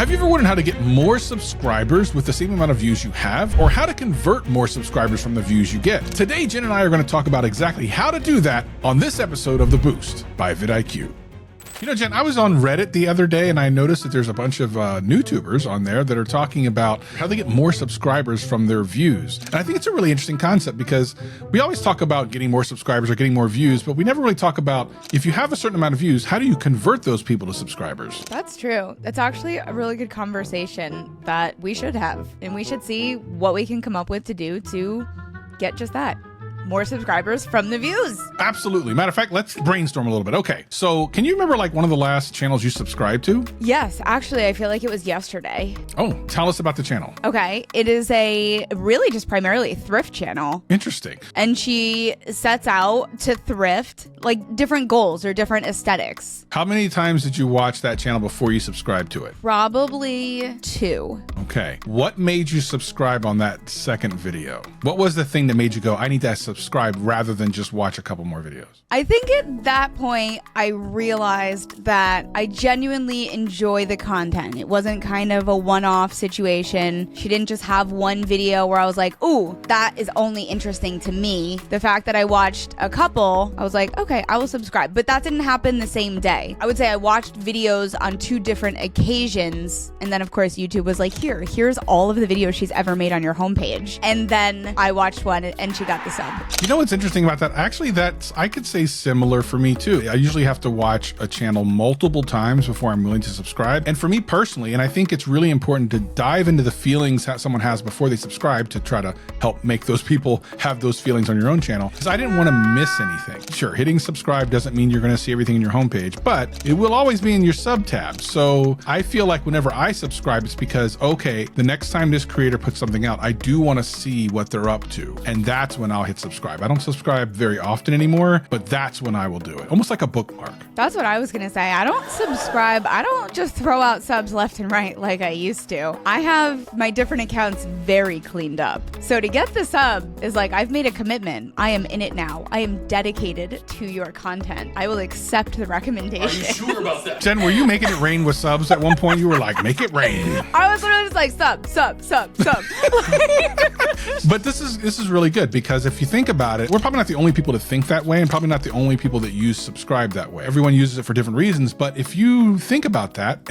Have you ever wondered how to get more subscribers with the same amount of views you have, or how to convert more subscribers from the views you get? Today, Jen and I are going to talk about exactly how to do that on this episode of The Boost by vidIQ. You know, Jen, I was on Reddit the other day and I noticed that there's a bunch of YouTubers on there that are talking about how they get more subscribers from their views. And I think it's a really interesting concept because we always talk about getting more subscribers or getting more views, but we never really talk about if you have a certain amount of views, how do you convert those people to subscribers? That's true. That's actually a really good conversation that we should have. And we should see what we can come up with to do to get just that. More subscribers from the views. Absolutely. Matter of fact, let's brainstorm a little bit. Okay, so can you remember like one of the last channels you subscribed to? Yes, actually, I feel like it was yesterday. Oh, tell us about the channel. Okay, it is a really just primarily a thrift channel. Interesting. And she sets out to thrift like different goals or different aesthetics. How many times did you watch that channel before you subscribed to it? Probably 2. Okay. What made you subscribe on that second video? What was the thing that made you go, I need to subscribe rather than just watch a couple more videos? I think at that point, I realized that I genuinely enjoy the content. It wasn't kind of a one-off situation. She didn't just have one video where I was like, ooh, that is only interesting to me. The fact that I watched a couple, I was like, okay, I will subscribe. But that didn't happen the same day. I would say I watched videos on 2 different occasions. And then, of course, YouTube was like, here's all of the videos she's ever made on your homepage. And then I watched one and she got the sub. You know what's interesting about that? Actually, that's, I could say similar for me too. I usually have to watch a channel multiple times before I'm willing to subscribe. And for me personally, and I think it's really important to dive into the feelings that someone has before they subscribe to try to help make those people have those feelings on your own channel. Because I didn't want to miss anything. Sure, hitting subscribe doesn't mean you're going to see everything in your homepage, but it will always be in your sub tab. So I feel like whenever I subscribe, it's because, okay, the next time this creator puts something out, I do want to see what they're up to. And that's when I'll hit subscribe. I don't subscribe very often anymore, but that's when I will do it. Almost like a bookmark. That's what I was going to say. I don't subscribe. I don't just throw out subs left and right like I used to. I have my different accounts very cleaned up. So to get the sub is like, I've made a commitment. I am in it now. I am dedicated to your content. I will accept the recommendation. Are you sure about that? Jen, were you making it rain with subs at one point? You were like, make it rain. I was literally just like, sub. But this is really good because if you think about it, we're probably not the only people to think that way and probably not the only people that use subscribe that way. Everyone uses it for different reasons. But if you think about that,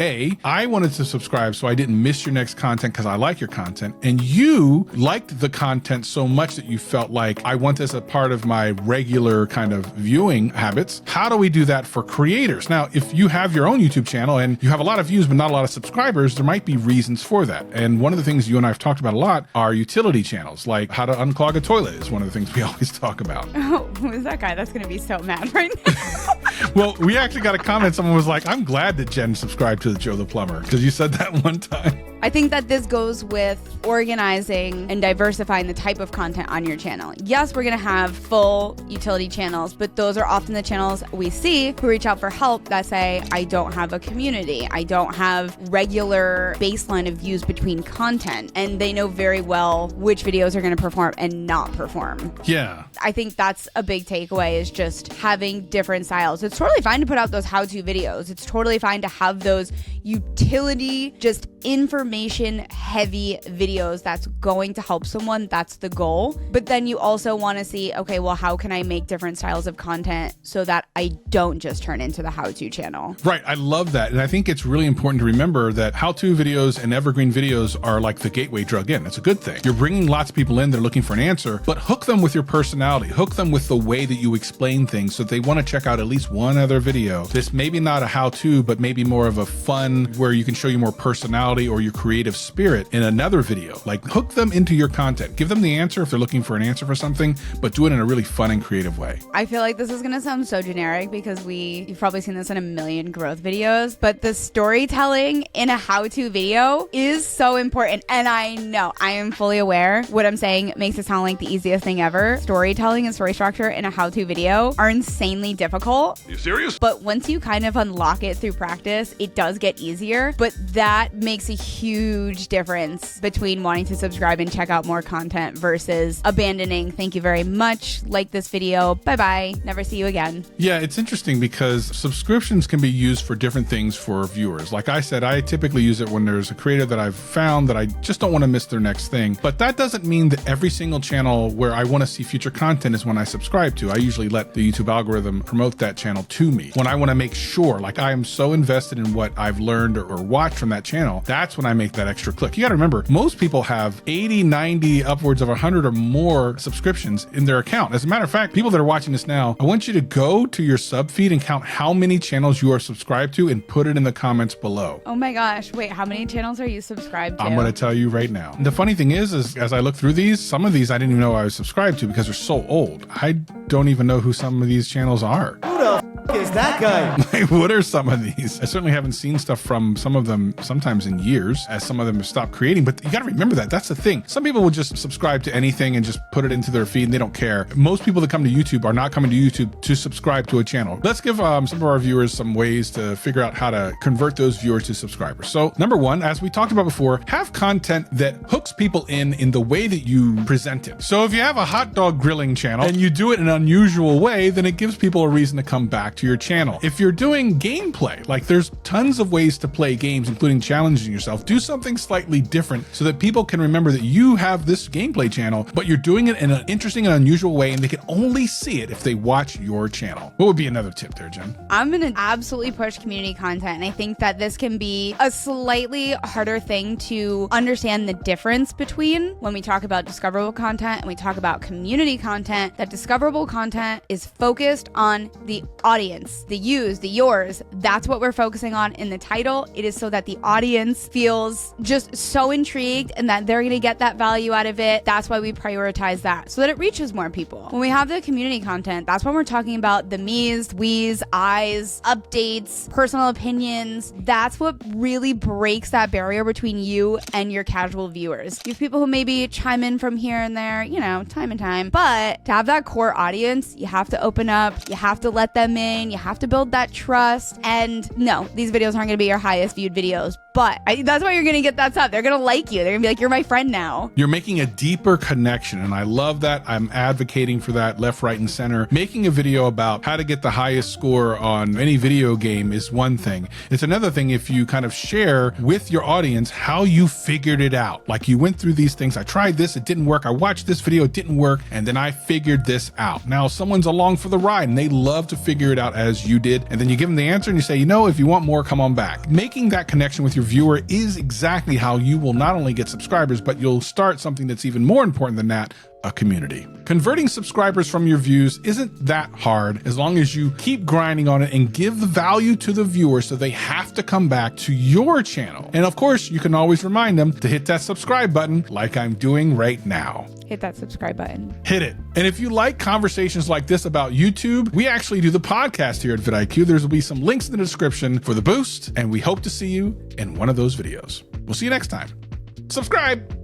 I wanted to subscribe so I didn't miss your next content because I like your content. And you liked the content so much that you felt like I want this as a part of my regular kind of viewing habits. How do we do that for creators? Now, if you have your own YouTube channel and you have a lot of views but not a lot of subscribers, there might be reasons for that. And one of the things you and I have talked about a lot are utility channels, like how to unclog a toilet is one of the things we always talk about. Oh, who is that guy? That's going to be so mad right now. Well, we actually got a comment. Someone was like, I'm glad that Jen subscribed to Joe the Plumber because you said that one time. I think that this goes with organizing and diversifying the type of content on your channel. Yes, we're going to have full utility channels, but those are often the channels we see who reach out for help that say, I don't have a community. I don't have regular baseline of views between content. And they know very well which videos are going to perform and not perform. Yeah. I think that's a big takeaway is just having different styles. It's totally fine to put out those how-to videos. It's totally fine to have those utility, just information heavy videos that's going to help someone. That's the goal. But then you also want to see, okay, well, how can I make different styles of content so that I don't just turn into the how-to channel? Right. I love that. And I think it's really important to remember that how-to videos and evergreen videos are like the gateway drug in. It's a good thing. You're bringing lots of people in, they're looking for an answer, but hook them with your personality. Hook them with the way that you explain things so that they want to check out at least one other video. This maybe not a how-to, but maybe more of a fun where you can show you more personality or your creative spirit in another video. Like hook them into your content. Give them the answer if they're looking for an answer for something, but do it in a really fun and creative way. I feel like this is going to sound so generic because you've probably seen this in a million growth videos, but the storytelling in a how-to video is so important. And I know, I am fully aware what I'm saying makes it sound like the easiest thing ever. Storytelling and story structure in a how-to video are insanely difficult. Are you serious? But once you kind of unlock it through practice, it does get easier, but that makes a huge huge difference between wanting to subscribe and check out more content versus abandoning. Thank you very much. Like this video. Bye-bye. Never see you again. Yeah, it's interesting because subscriptions can be used for different things for viewers. Like I said, I typically use it when there's a creator that I've found that I just don't want to miss their next thing. But that doesn't mean that every single channel where I want to see future content is when I subscribe to. I usually let the YouTube algorithm promote that channel to me. When I want to make sure, like I am so invested in what I've learned or watched from that channel, that's when I make that extra click. You got to remember, most people have 80, 90, upwards of 100 or more subscriptions in their account. As a matter of fact, people that are watching this now, I want you to go to your sub feed and count how many channels you are subscribed to and put it in the comments below. Oh my gosh. Wait, how many channels are you subscribed to? I'm going to tell you right now. The funny thing is as I look through these, some of these I didn't even know I was subscribed to because they're so old. I don't even know who some of these channels are. Who the f is that guy? Like, what are some of these? I certainly haven't seen stuff from some of them sometimes in years, as some of them have stopped creating, but you got to remember that. That's the thing. Some people will just subscribe to anything and just put it into their feed and they don't care. Most people that come to YouTube are not coming to YouTube to subscribe to a channel. Let's give some of our viewers some ways to figure out how to convert those viewers to subscribers. So number one, as we talked about before, have content that hooks people in the way that you present it. So if you have a hot dog grilling channel and you do it in an unusual way, then it gives people a reason to come back to your channel. If you're doing gameplay, like there's tons of ways to play games, including challenging yourself, do something slightly different so that people can remember that you have this gameplay channel, but you're doing it in an interesting and unusual way, and they can only see it if they watch your channel. What would be another tip there, Jen? I'm going to absolutely push community content. And I think that this can be a slightly harder thing to understand the difference between when we talk about discoverable content and we talk about community content. That discoverable content is focused on the audience, the yous, the yours. That's what we're focusing on in the title. It is so that the audience feels just so intrigued and that they're going to get that value out of it. That's why we prioritize that so that it reaches more people. When we have the community content, that's when we're talking about the me's, we's, I's, updates, personal opinions. That's what really breaks that barrier between you and your casual viewers. You have people who maybe chime in from here and there, you know, time and time. But to have that core audience, you have to open up, you have to let them in, you have to build that trust. And no, these videos aren't going to be your highest viewed videos, but that's why you're going to get that stuff. They're going to like you. They're going to be like, you're my friend now. You're making a deeper connection, and I love that. I'm advocating for that left, right, and center. Making a video about how to get the highest score on any video game is one thing. It's another thing if you kind of share with your audience how you figured it out. Like you went through these things. I tried this, it didn't work. I watched this video, it didn't work, and then I figured this out. Now someone's along for the ride and they love to figure it out as you did. And then you give them the answer and you say, you know, if you want more, come on back. Making that connection with your viewer is exactly how you will not only get subscribers, but you'll start something that's even more important than that, a community. Converting subscribers from your views isn't that hard as long as you keep grinding on it and give the value to the viewer so they have to come back to your channel. And of course, you can always remind them to hit that subscribe button like I'm doing right now. Hit that subscribe button. Hit it. And if you like conversations like this about YouTube, we actually do the podcast here at vidIQ. There's will be some links in the description for the boost, and we hope to see you in one of those videos. We'll see you next time. Subscribe.